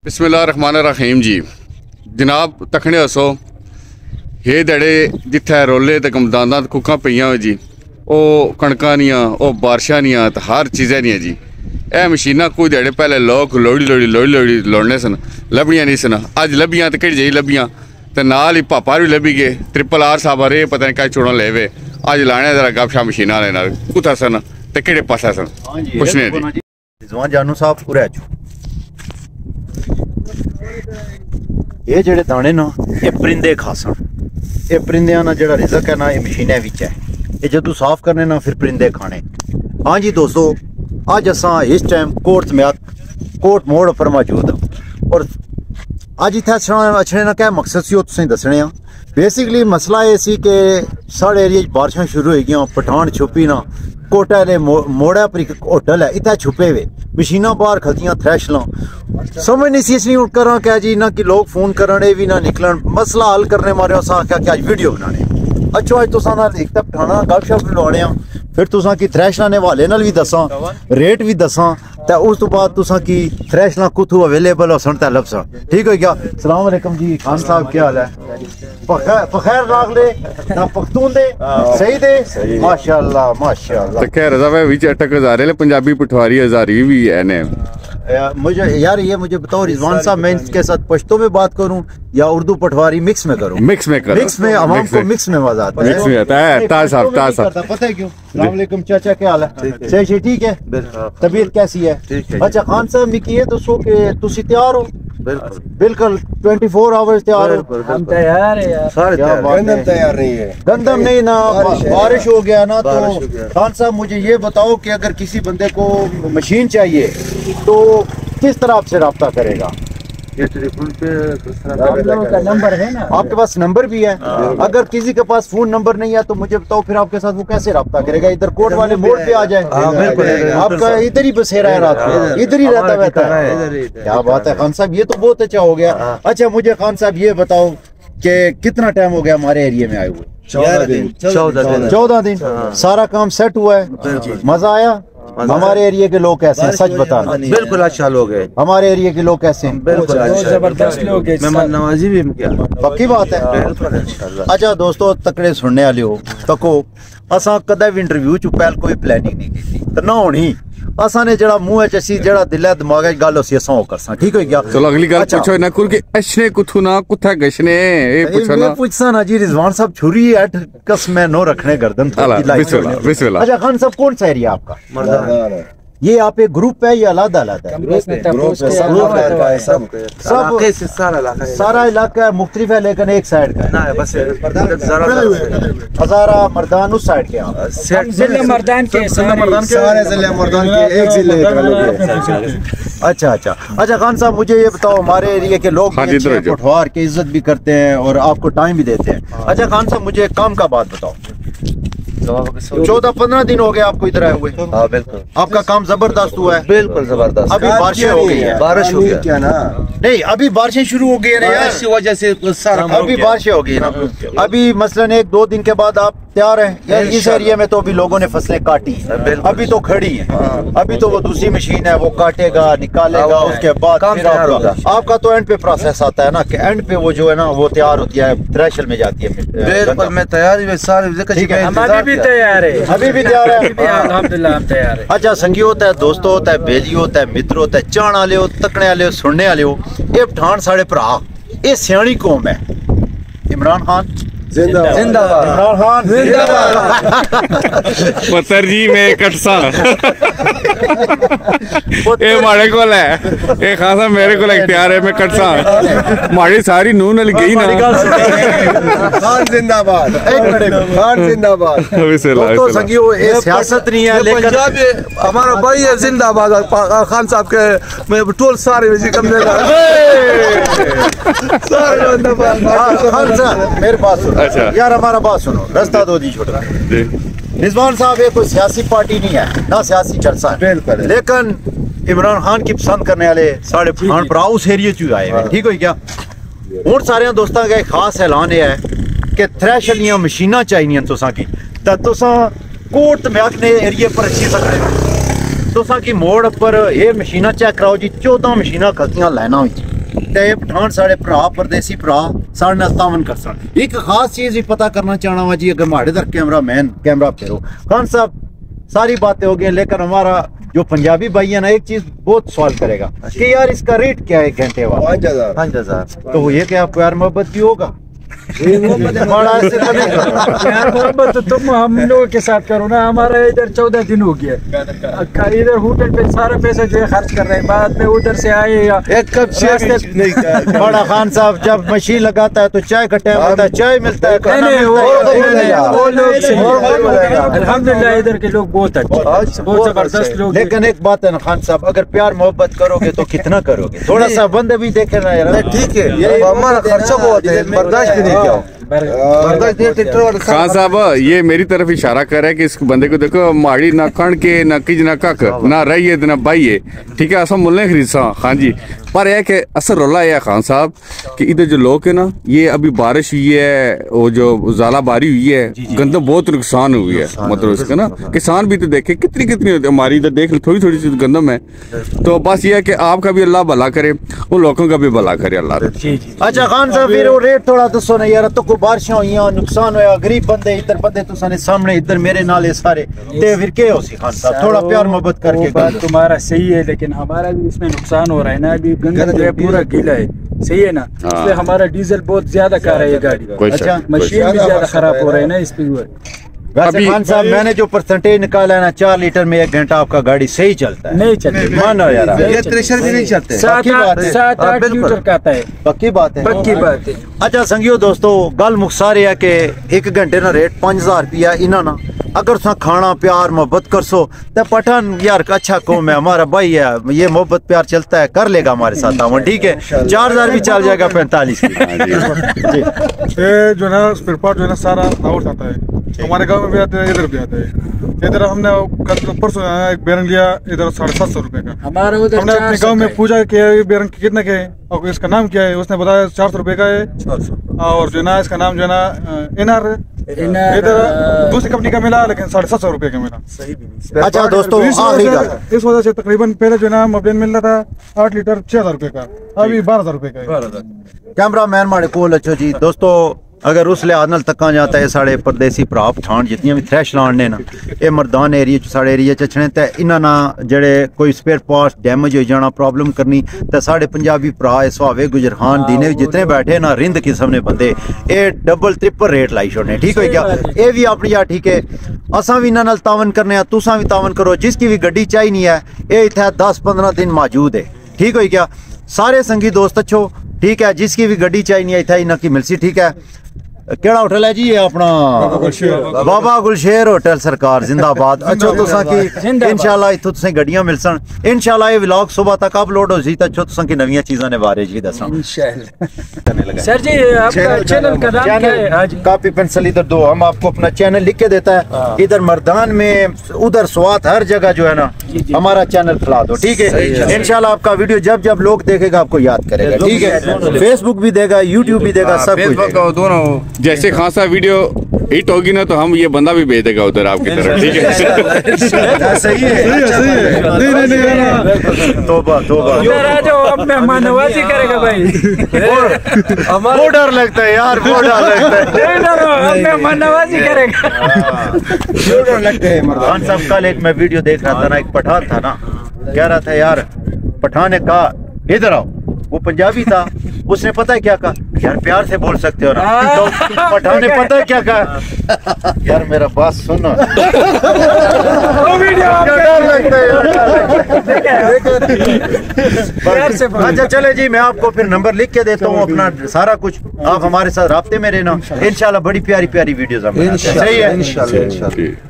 बिस्मिल्लाहिर्रहमानिर्रहीम जी जनाब तखने हसो ये दड़े जिथे रोले तो कमदाना कुका पईयां जी वो कणकां नियां वो बारिशां नियां तो हर चीज़ें नियां जी ए मशीनां कोई दड़े पहले लोग लोड़ी लोड़ने सन लभड़ियां नहीं सन अज लभियां तो कि जी लभियां तो नाल ही पापा भी लभी गए ट्रिपल आर साहब रे पता नहीं क्या चुना ले वे अज लाने जरा गपशा मशीनां वाले नाल कुत्था सन तो किहड़े पासे सन पुछने जी रिजवान जानू साहब कुरैचू ये जेड़े दाने ना ये परिंदे खासन ये परिंदियां ना जेड़ा रिजक है ना ये मशीनें विच है ये जदों साफ करने ना फिर परिंदे खाने। हाँ जी दोस्तों अज असां इस टाइम कोट मोड़ पर मौजूद हाँ और अज इत्थे अछने ना क्या मकसद सी तुसें दसने आ। बेसिकली मसला ये सी कि साढ़े एरिया बारिशां शुरू हो गई पठान छुपी ना कोटा ने मोड़ा पर एक होटल है इतना छुपे हुए मशीना बाहर खलतियां थ्रैशलां समझ नहीं सी इसलिए करा क्या जी ना कि लोग फोन करने भी ना निकलन मसला हल करने मारे अस आख्या कि अज वीडियो बनाने अच्छो अज तुसा एक तो पठाना गपशप लुआने फिर तुसा की थ्रैशलां ने हवाले नाल भी दसां रेट भी दसां तो उस तो बाद तुसा की थ्रैशलां कुत्थू अवेलेबल होसन ते लभसन। ठीक हो गया। अस्सलाम वालेकुम जी खान साहब क्या हाल है? पखैर राग ले ना पख्तून दे सही दे माशाअल्लाह माशाअल्लाह। तो खैर रजा भाई विच अटक हजारे पंजाबी पटवारी हजारी भी है ने मुझे यार ये मुझे बताओ रिजवान साहब मैं इसके साथ पश्तो में बात करूं या उर्दू पटवारी मिक्स में करूं? मिक्स में आवाम को मिक्स में मजा आता है। मिक्स में आता है ता साहब पता है क्यों? अस्सलाम वालेकुम चाचा क्या हाल है? सही ठीक है तबीयत कैसी है? अच्छा खान साहब मिकी ये दसो कि तुसी तैयार हो? बिल्कुल 24 आवर्स तैयार हो? हम तैयार है यार सारे गंदम तैयार नहीं है गंदम नहीं ना बारिश हो गया ना तो खान साहब मुझे ये बताओ कि अगर किसी बंदे को मशीन चाहिए तो किस तरह आपसे रब्ता करेगा? ये टेलीफोन पे का नंबर है ना आपके पास नंबर भी है? अगर किसी के पास फोन नंबर नहीं है तो मुझे बताओ फिर आपके साथ वो कैसे रब्ता करेगा? इधर कोर्ट वाले मोड़ पे आ जाए आपका इधर ही बसेरा है रात को इधर ही रहता है। क्या बात है खान साहब ये तो बहुत अच्छा हो गया। अच्छा मुझे खान साहब ये बताओ कि कितना टाइम हो गया हमारे एरिया में आए हुए? 14 दिन। सारा काम सेट हुआ है? मजा आया? हमारे एरिया के लोग कैसे हैं सच बताना? बिल्कुल अच्छा लोग है हमारे एरिया के लोग कैसे हैं? बिल्कुल जबरदस्त लोग है मेहमान नवाजी भी क्या पक्की बात है। अच्छा दोस्तों तकड़े सुनने वाले हो तको असा कदे भी इंटरव्यू च पहल कोई प्लानिंग नहीं की तो ना होनी असा ने जड़ा मुंह च असी जड़ा दिल दिमाग च गल उसी असा करसा। ठीक हो गया। चलो अगली गल पूछो ना कुल के अशने कुथु ना कुथा गशने ए पूछो ना पूछसा ना जी रिजवान साहब छुरी 8 कस में नो रखने गर्दन बिस्मिल्लाह। अच्छा खान साहब कौन सा एरिया आपका? मर्दान ये आप एक ग्रुप है या अलग अलग है? सारा इलाका है मुख्तलिफ है लेकिन एक साइड का है बस हजारा मर्दान उस साइड के मर्दान के एक जिले। अच्छा खान साहब मुझे ये बताओ हमारे एरिया के लोग पठवार की इज्जत भी करते हैं और आपको टाइम भी देते हैं। अच्छा खान साहब मुझे काम का बात बताओ 14-15 दिन हो गए आपको इधर आए हुए? हाँ बिल्कुल। आपका काम जबरदस्त हुआ है? बिल्कुल जबरदस्त। अभी बारिशें हो गई है? बारिश हो गया ना नहीं अभी बारिशें शुरू हो गई है यार इसी वजह से अभी बारिशें हो गई ना अभी मसलन 1-2 दिन के बाद आप तैयार हैं यार? इस एरिया में तो अभी लोगों ने फसलें काटी अभी तो खड़ी है अभी तो वो दूसरी मशीन है वो काटेगा निकालेगा उसके बाद फिर आपका तो एंड पे प्रोसेस आता है ना कि एंड पे वो जो है ना वो तैयार होती है थ्रेशर में जाती है। बिल्कुल मैं तैयार अभी भी तैयार है अल्हम्दुलिल्लाह हम तैयार है। अच्छा संगी होता है दोस्तों होता है बेली होता है मित्र होता है चाहने वाले हो तकने वाले हो सुनने वाले हो ये पठान साढ़े भरा ये सियाणी कौम है। इमरान खान जिंदाबाद इमरान खान जिंदाबाद पत्थर जी में कटसा ए माड़े को है ए खासा मेरे को इख्तियार है मैं कटसा माड़ी सारी नून वाली गई ना खान जिंदाबाद एक मिनट खान जिंदाबाद तो संगियो ये सियासत नहीं है लेकिन हमारा भाई है जिंदाबाद खान साहब के मैं टोल सारे कम सारे जिंदाबाद खान साहब मेरे पास अच्छा यार हमारा बात सुनो रास्ता दो जी छोटा रिजवान साहब ये कोई सियासी पार्टी नहीं है ना सियासी चर्चा है लेकिन इमरान खान की पसंद करने वाले साढ़े पठान भरा उस एरिया च आए हैं। ठीक हो क्या हूँ सारे दोस्तों का एक खास ऐलान है कि थ्रैश वाली मशीनां चाहिए तुसा की तुसा कोट महकने एरिया पर अच्छी सकते हो तुसा की मोड़ पर ये मशीनां चेक कराओ जी 14 मशीनां खलतियां लाइना ते ये पठान साढ़े भरा परदेसी भरा साढ़े नाल तावन करसन। एक खास चीज भी पता करना चाहना वा जी, अगर हमारे इधर कैमरा फेरो। खान साहब सारी बातें हो गई, लेकिन हमारा जो पंजाबी भाई है ना एक चीज बहुत सवाल करेगा कि यार इसका रेट क्या है 1 घंटे वाला? 5,000। तो ये क्या आपको यार मोहब्बत भी होगा? बड़ा ऐसे तो नहीं करो यार, मोहब्बत तो तुम हम लोगों के साथ करो ना। हमारा इधर 14 दिन हो गया, इधर होटल पे सारा पैसा जो है खर्च कर रहे हैं, बाद में उधर से आए या एक कप चाय बड़ा खान साहब जब मशीन लगाता है तो चाय का टाइम होता है, चाय मिलता है, खाना मिलता है। वो लोग अल्हम्दुलिल्लाह इधर के लोग बहुत अच्छे, बहुत जबरदस्त लोग। लेकिन एक बात है ना खान साहब, अगर प्यार मोहब्बत करोगे तो कितना करोगे? थोड़ा सा बंदे भी देखे ना यार। ठीक है, ये हमारा खर्चा बहुत है, बर्दाश्त भी नहीं किया। खान साहब ये मेरी तरफ इशारा कर रहा है कि इस बंदे को देखो, माड़ी ना कण के ना किज ना कक ना रही है ना बाई है, ठीक है, असा मुल्ले खरीद सा। हाँ जी, पर यह कि असर रोला है खान साहब कि इधर जो लोग है ना, ये अभी बारिश हुई है, वो जो ज़ाला बारी हुई है, गंदम बहुत नुकसान हुई है, मतलब इसका ना किसान भी तो देखे कितनी कितनी होती है। हमारी इधर देख लो थोड़ी थोड़ी सी गंदम है। तो बस ये है कि आपका भी अल्लाह भला करे, उन लोगों का भी भला करे अल्लाह। अच्छा खान साहब फिर वो रेट थोड़ा दसो ना यार, तो को बारिशां हुई, नुकसान होया, गरीब बंदे इधर बंदे तो साने सामने इधर मेरे नाले सारे ते फिर के हो सी खान साहब, थोड़ा प्यार मोहब्बत करके। बात तुम्हारा सही है, लेकिन हमारा भी इसमें नुकसान हो रहा है ना। अभी गंदम जो है पूरा गीला है, सही है ना, इसलिए हमारा डीजल बहुत ज्यादा खा रहा है ये गाड़ी। अच्छा, मशीन भी ज्यादा खराब हो रहा है ना इस पे। वैसे खान साहब मैंने जो परसेंटेज निकाला है ना, 4 लीटर में 1 घंटा आपका गाड़ी सही चलता है। नहीं चलती, मानो यार, ये थ्रेशर भी नहीं चलते। 7-8 लीटर का आता है। पक्की बात है, पक्की बात है। अच्छा संगियो दोस्तों, गल मुखसार है कि 1 घंटे ना रेट 5,000 रुपया इना ना, अगर तुम खाना प्यार मोहब्बत कर सो तो पठान यार अच्छा कौम है, हमारा भाई है, ये मोहब्बत प्यार चलता है, कर लेगा हमारे साथ आवन, ठीक है। 4,000 भी चल जाएगा 45 जो है ना स्पेयर पार्ट जो है ना सारा आउट आता है, हमारे गांव में भी आता है, इधर भी आता है। इधर हमने कल परसों एक बेरंग लिया इधर 750 रुपए का। हमारा उधर हमने अपने गांव में पूछा कि ये बेरंग कितने के है और इसका नाम क्या है, उसने बताया 400 रुपए का है। और जो ना इसका नाम जो है ना इनर इधर दूसरी कंपनी का मिला, लेकिन 750 रुपए का मिला। सही भी नहीं। अच्छा दोस्तों, इस वजह से तकरीबन पहले जो ना मोबाइल मिल रहा था 8 लीटर 6,000 रुपए का, अभी 12,000 रुपए का। कैमरा मैन माड़े कोल अच्छो जी। दोस्तों अगर उस लिहाज नाल तक्का जाता है साढ़े परदेसी भरा पठान जितनी भी थ्रैश लान ने ना, ये मरदान एरिया साढ़े एरिया चने ते इन्हां ना जेड़े कोई स्पेयर पार्ट्स डैमेज हो जाना, प्रॉब्लम करनी, तो साढ़े पंजाबी भरा इस सुहावे गुजरखान दीने जितने बैठे ना रिंद किस्म ने बंदे, ये डबल ट्रिपल रेट लाई छोड़ने, ठीक हो गया। ये भी अपनी यार ठीक है, असा भी इन्हां नाल तावन करने, तुसा भी तावन करो। जिसकी भी गड्डी चाहिए नहीं है, ये इत्थे 10-15 दिन मौजूद है, ठीक हो गया। सारे संगी दोस्त अच्छो, ठीक है, जिसकी भी गड्डी चाहिए नहीं है इत्थे इन्हां की मिलसी, ठीक है। केड़ा होटल है जी ये अपना? बाबा गुलशेर होटल सरकार जिंदाबाद। अच्छा तुसा की इंशाल्लाह इत्थों तुसें गड्डियां मिलसन, इंशाल्लाह ये व्लॉग सुबह तक अपलोड हो सी तो अच्छा तुसा की नवीं चीज़ां ने बारे जी दसा इंशाल्लाह। सर जी आपका चैनल का नाम क्या है? आज कॉपी पेंसिल इधर दो, हम आपको अपना चैनल लिख के देता है, इधर मर्दान में उधर स्वात हर जगह जो है ना हमारा चैनल खुला दो, ठीक है। इंशाल्लाह आपका वीडियो जब जब लोग देखेगा आपको याद करेगा, ठीक है। फेसबुक भी देगा, यूट्यूब भी देगा, सब कुछ दोनों। जैसे खान साहब वीडियो हिट होगी ना तो हम ये बंदा भी भेज देगा उधर आपकी तरफ, ठीक है। सही है। तौबा तौबा, उधर आ जाओ, अब मेहमान नवाजी करेगा भाई। वो डर लगता है यार, वो डर लगता है, मेहमान नवाजी करेगा, क्यों डर लगता है। मरदान साहब कल एक मैं वीडियो देख रहा था ना, एक पठान था ना, कह रहा था यार, पठान ने कहा इधर आओ, वो पंजाबी था, उसने पता है क्या कहा, यार प्यार से बोल सकते हो ना, तो पठान ने पता है क्या कहा, यार मेरा बात सुनो। अच्छा चले जी, मैं आपको फिर नंबर लिख के देता हूँ अपना सारा कुछ, आप हमारे साथ राब्ते में रहना, इंशाल्लाह बड़ी प्यारी प्यारी वीडियोस हम बनाते हैं। सही है।